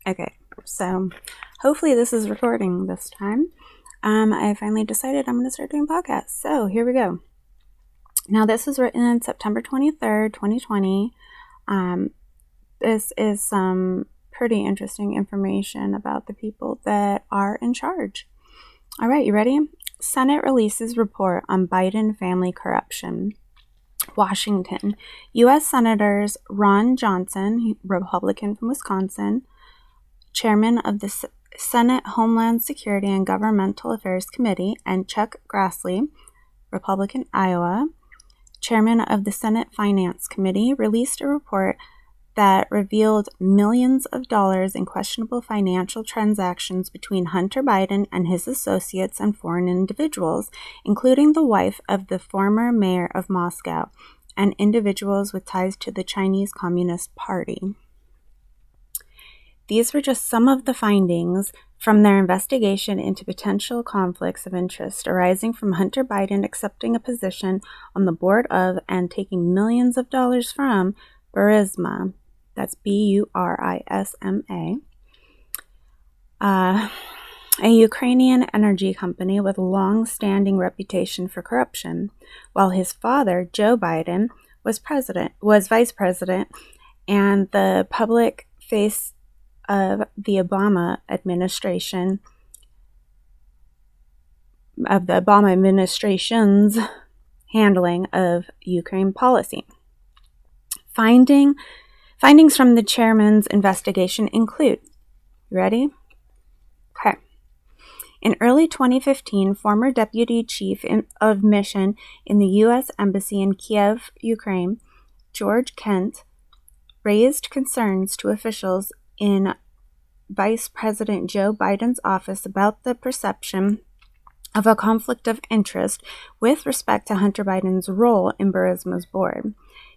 Okay, so hopefully this is recording this time. I finally decided I'm going to start doing podcasts. So here we go. Now, this was written on September 23rd, 2020. This is some pretty interesting information about the people that are in charge. All right, you ready? Senate releases report on Biden family corruption. Washington. U.S. Senators Ron Johnson, Republican from Wisconsin, Chairman of the Senate Homeland Security and Governmental Affairs Committee, and Chuck Grassley, Republican, Iowa, Chairman of the Senate Finance Committee, released a report that revealed millions of dollars in questionable financial transactions between Hunter Biden and his associates and foreign individuals, including the wife of the former mayor of Moscow and individuals with ties to the Chinese Communist Party. These were just some of the findings from their investigation into potential conflicts of interest arising from Hunter Biden accepting a position on the board of and taking millions of dollars from Burisma. That's Burisma, a Ukrainian energy company with a long-standing reputation for corruption, while his father, Joe Biden, was vice president and the public face of the Obama administration's handling of Ukraine policy. Findings from the chairman's investigation include, you ready? Okay. In early 2015, former deputy chief of mission in the U.S. Embassy in Kiev, Ukraine, George Kent, raised concerns to officials in Vice President Joe Biden's office about the perception of a conflict of interest with respect to Hunter Biden's role in Burisma's board.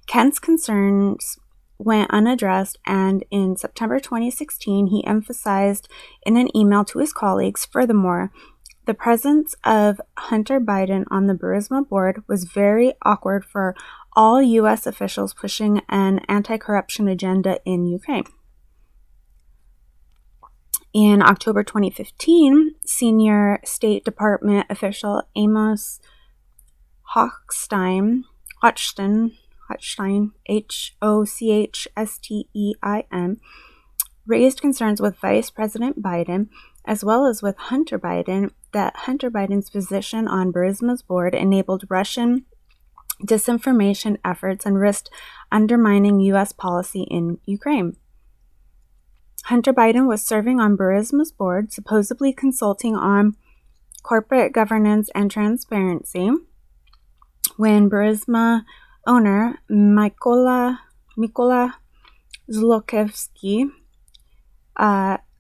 Kent's concerns went unaddressed, and in September 2016, he emphasized in an email to his colleagues, furthermore, the presence of Hunter Biden on the Burisma board was very awkward for all U.S. officials pushing an anti-corruption agenda in Ukraine. In October 2015, senior State Department official Amos Hochstein, Hochstein, raised concerns with Vice President Biden, as well as with Hunter Biden, that Hunter Biden's position on Burisma's board enabled Russian disinformation efforts and risked undermining U.S. policy in Ukraine. Hunter Biden was serving on Burisma's board, supposedly consulting on corporate governance and transparency, when Burisma owner Mykola Zlochevsky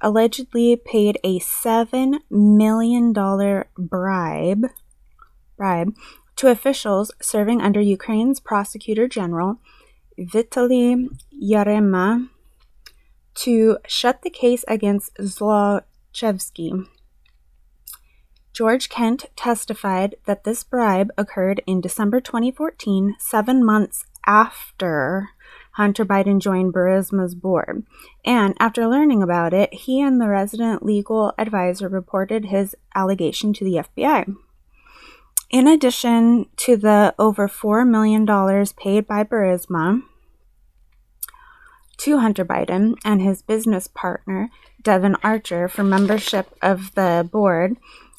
allegedly paid a $7 million bribe to officials serving under Ukraine's Prosecutor General Vitaly Yarema to shut the case against Zlochevsky. George Kent testified that this bribe occurred in December 2014, 7 months after Hunter Biden joined Burisma's board. And after learning about it, he and the resident legal advisor reported his allegation to the FBI. In addition to the over $4 million paid by Burisma to Hunter Biden and his business partner, Devon Archer, for membership of the board,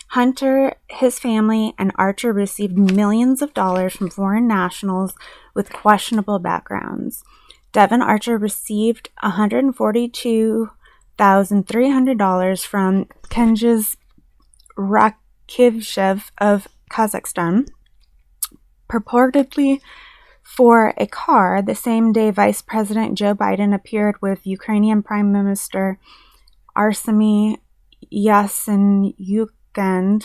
Hunter, his family, and Archer received millions of dollars from foreign nationals with questionable backgrounds. Devon Archer received $142,300 from Kengiz Rakivshev of Kazakhstan, purportedly for a car the same day Vice President Joe Biden appeared with Ukrainian Prime Minister Arseniy Yatsenyuk, Yasenyukand,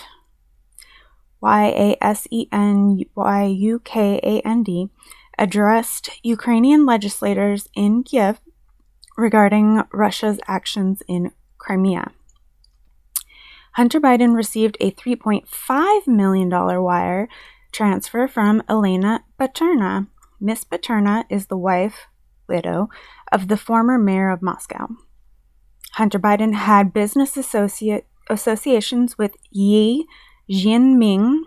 addressed Ukrainian legislators in Kiev regarding Russia's actions in Crimea. Hunter Biden received a $3.5 million wire transfer from Elena Baturna. Miss Baturna is the widow of the former mayor of Moscow. Hunter Biden had business associations with Yi Jianming,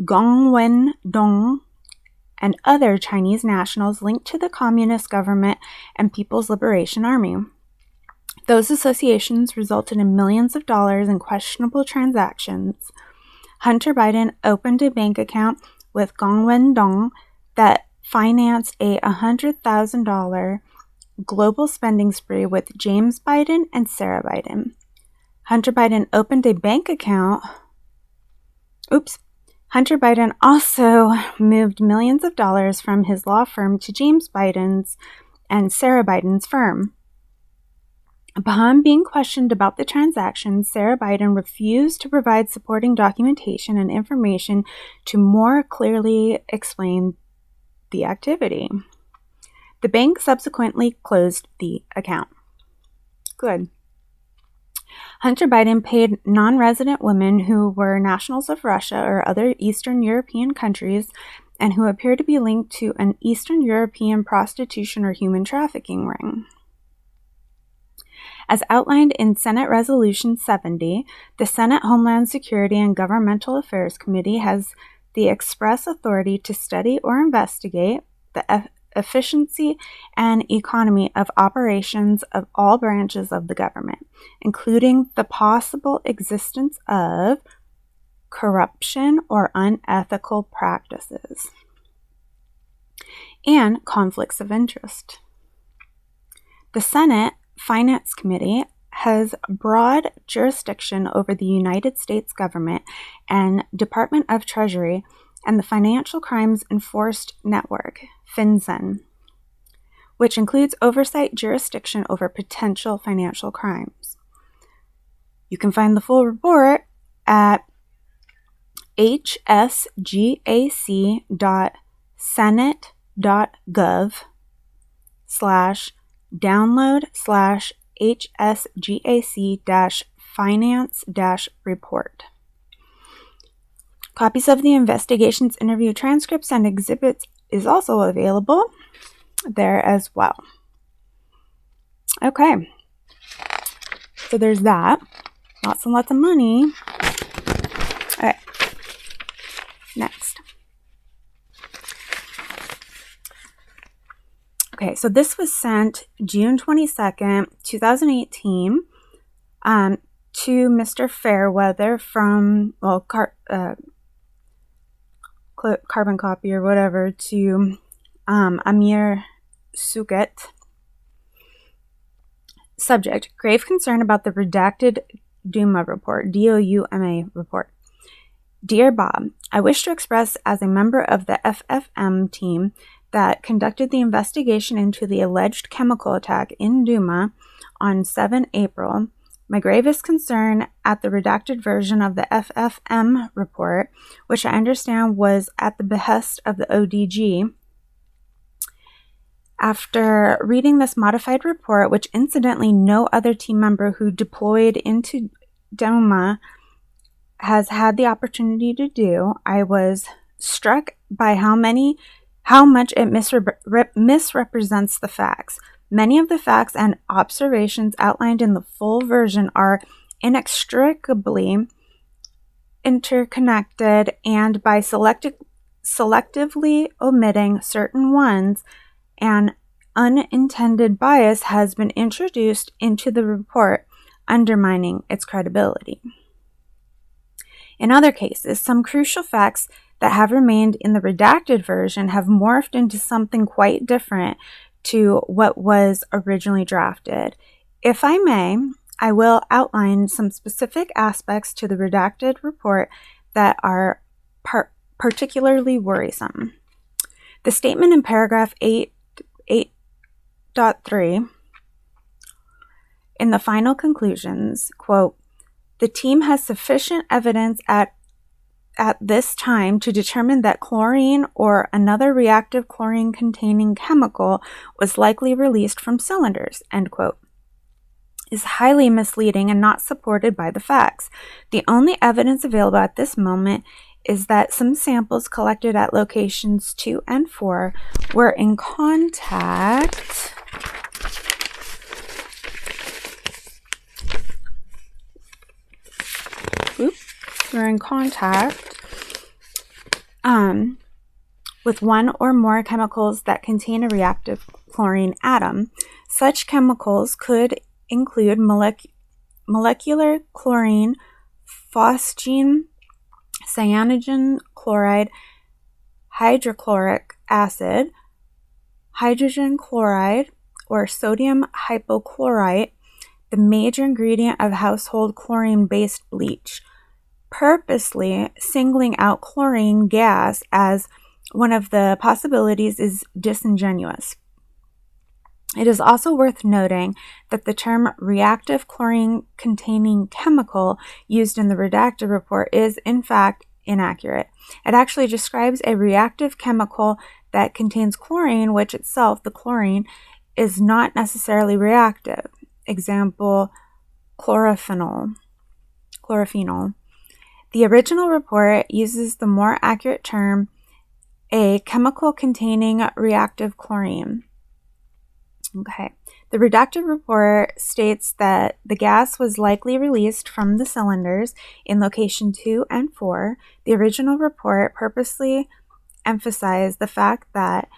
Gong Wendong, and other Chinese nationals linked to the Communist government and People's Liberation Army. Those associations resulted in millions of dollars in questionable transactions. Hunter Biden opened a bank account with Gong Wendong that financed a $100,000 global spending spree with James Biden and Sarah Biden. Hunter Biden opened a bank account. Hunter Biden also moved millions of dollars from his law firm to James Biden's and Sarah Biden's firm. Upon being questioned about the transaction, Sarah Biden refused to provide supporting documentation and information to more clearly explain the activity. The bank subsequently closed the account. Good. Hunter Biden paid non-resident women who were nationals of Russia or other Eastern European countries and who appear to be linked to an Eastern European prostitution or human trafficking ring. As outlined in Senate Resolution 70, the Senate Homeland Security and Governmental Affairs Committee has the express authority to study or investigate the efficiency and economy of operations of all branches of the government, including the possible existence of corruption or unethical practices, and conflicts of interest. The Senate Finance Committee has broad jurisdiction over the United States government and Department of Treasury and the Financial Crimes Enforcement Network, FinCEN, which includes oversight jurisdiction over potential financial crimes. You can find the full report at hsgac.senate.gov/download/hsgac-finance-report. Copies of the investigation's interview transcripts and exhibits is also available there as well. Okay, so there's that. Lots and lots of money. All right, next. Okay, so this was sent June 22nd, 2018, to Mr. Fairweather from, carbon copy or whatever, to Amir Sugat. Subject: grave concern about the redacted Duma report, DOUMA report. Dear Bob, I wish to express as a member of the FFM team that conducted the investigation into the alleged chemical attack in Duma on 7 April, my gravest concern at the redacted version of the FFM report, which I understand was at the behest of the ODG. After reading this modified report, which incidentally no other team member who deployed into Duma has had the opportunity to do, I was struck by how much it misrepresents the facts. Many of the facts and observations outlined in the full version are inextricably interconnected, and by selectively omitting certain ones, an unintended bias has been introduced into the report, undermining its credibility. In other cases, some crucial facts that have remained in the redacted version have morphed into something quite different to what was originally drafted. If I may, I will outline some specific aspects to the redacted report that are particularly worrisome. The statement in paragraph 8.3 in the final conclusions, quote, the team has sufficient evidence at this time to determine that chlorine or another reactive chlorine-containing chemical was likely released from cylinders, end quote, is highly misleading and not supported by the facts. The only evidence available at this moment is that some samples collected at locations 2 and 4 were in contact were in contact with one or more chemicals that contain a reactive chlorine atom. Such chemicals could include molecular chlorine, phosgene, cyanogen chloride, hydrochloric acid, hydrogen chloride, or sodium hypochlorite, the major ingredient of household chlorine-based bleach. Purposely singling out chlorine gas as one of the possibilities is disingenuous. It is also worth noting that the term reactive chlorine-containing chemical used in the redacted report is, in fact, inaccurate. It actually describes a reactive chemical that contains chlorine, which itself, the chlorine, is not necessarily reactive. Example, chlorophenol. The original report uses the more accurate term, a chemical containing reactive chlorine. Okay. The redacted report states that the gas was likely released from the cylinders in location 2 and 4. The original report purposely emphasized the fact that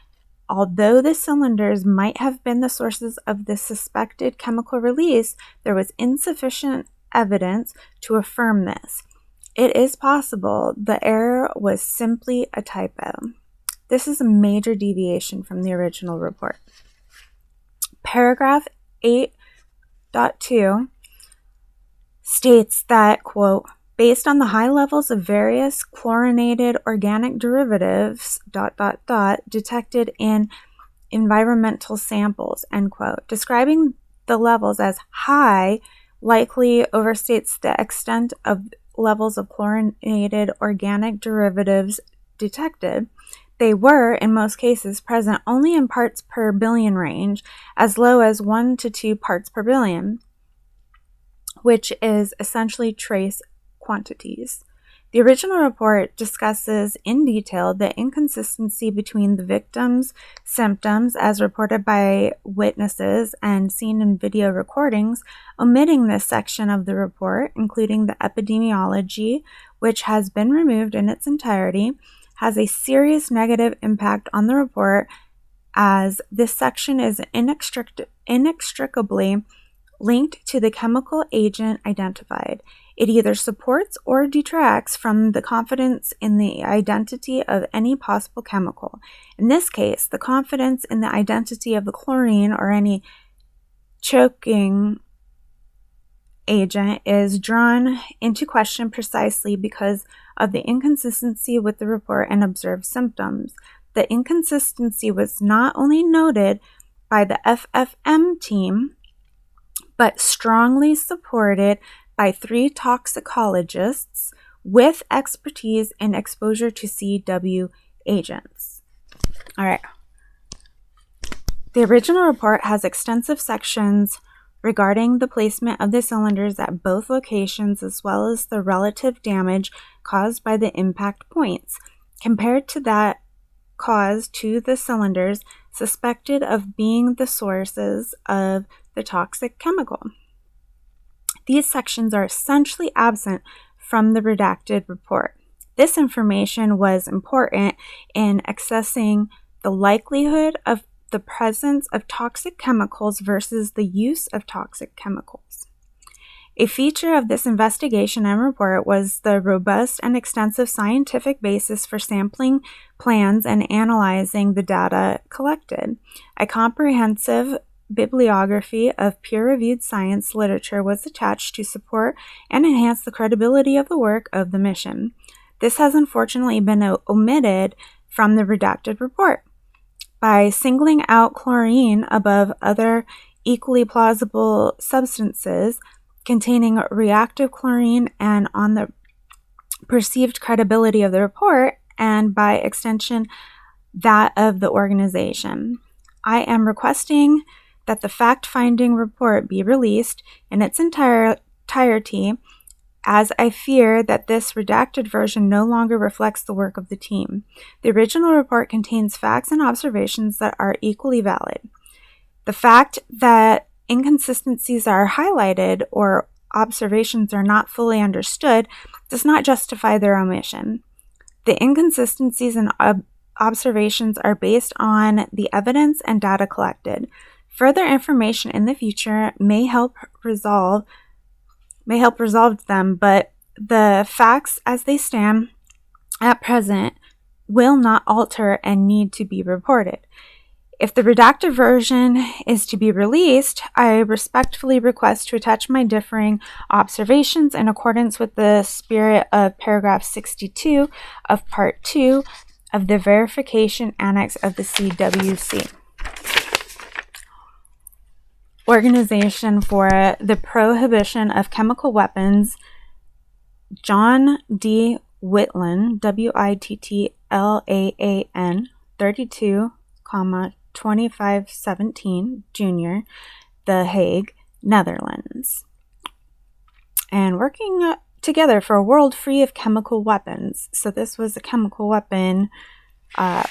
although the cylinders might have been the sources of the suspected chemical release, there was insufficient evidence to affirm this. It is possible the error was simply a typo. This is a major deviation from the original report. Paragraph 8.2 states that, quote, based on the high levels of various chlorinated organic derivatives, ... detected in environmental samples, end quote. Describing the levels as high likely overstates the extent of levels of chlorinated organic derivatives detected. They were, in most cases, present only in parts per billion range, as low as 1 to 2 parts per billion, which is essentially trace quantities. The original report discusses in detail the inconsistency between the victim's symptoms as reported by witnesses and seen in video recordings, omitting this section of the report, including the epidemiology, which has been removed in its entirety, has a serious negative impact on the report, as this section is inextricably linked to the chemical agent identified. It either supports or detracts from the confidence in the identity of any possible chemical. In this case, the confidence in the identity of the chlorine or any choking agent is drawn into question precisely because of the inconsistency with the report and observed symptoms. The inconsistency was not only noted by the FFM team, but strongly supported by 3 toxicologists with expertise in exposure to CW agents. All right. The original report has extensive sections regarding the placement of the cylinders at both locations, as well as the relative damage caused by the impact points, compared to that caused to the cylinders suspected of being the sources of the toxic chemical. These sections are essentially absent from the redacted report. This information was important in assessing the likelihood of the presence of toxic chemicals versus the use of toxic chemicals. A feature of this investigation and report was the robust and extensive scientific basis for sampling plans and analyzing the data collected. A comprehensive bibliography of peer-reviewed science literature was attached to support and enhance the credibility of the work of the mission. This has unfortunately been omitted from the redacted report. By singling out chlorine above other equally plausible substances containing reactive chlorine and on the perceived credibility of the report, and by extension that of the organization, I am requesting that the fact-finding report be released in its entirety, as I fear that this redacted version no longer reflects the work of the team. The original report contains facts and observations that are equally valid. The fact that inconsistencies are highlighted or observations are not fully understood does not justify their omission. The inconsistencies in observations are based on the evidence and data collected. Further information in the future may help resolve them, but the facts as they stand at present will not alter and need to be reported. If the redacted version is to be released, I respectfully request to attach my differing observations in accordance with the spirit of paragraph 62 of part 2 of the verification annex of the CWC. Organization for the Prohibition of Chemical Weapons, John D. Whitlan, Wittlaan, 32, 2517, Jr., The Hague, Netherlands. And working together for a world free of chemical weapons. So this was a chemical weapon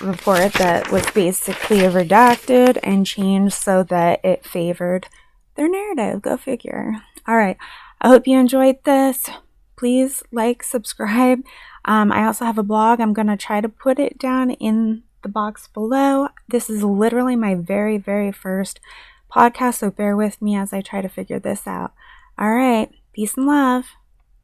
report that was basically redacted and changed so that it favored their narrative. Go figure. All right. I hope you enjoyed this. Please like, subscribe. I also have a blog. I'm going to try to put it down in the box below. This is literally my very, very first podcast, so bear with me as I try to figure this out. All right. Peace and love.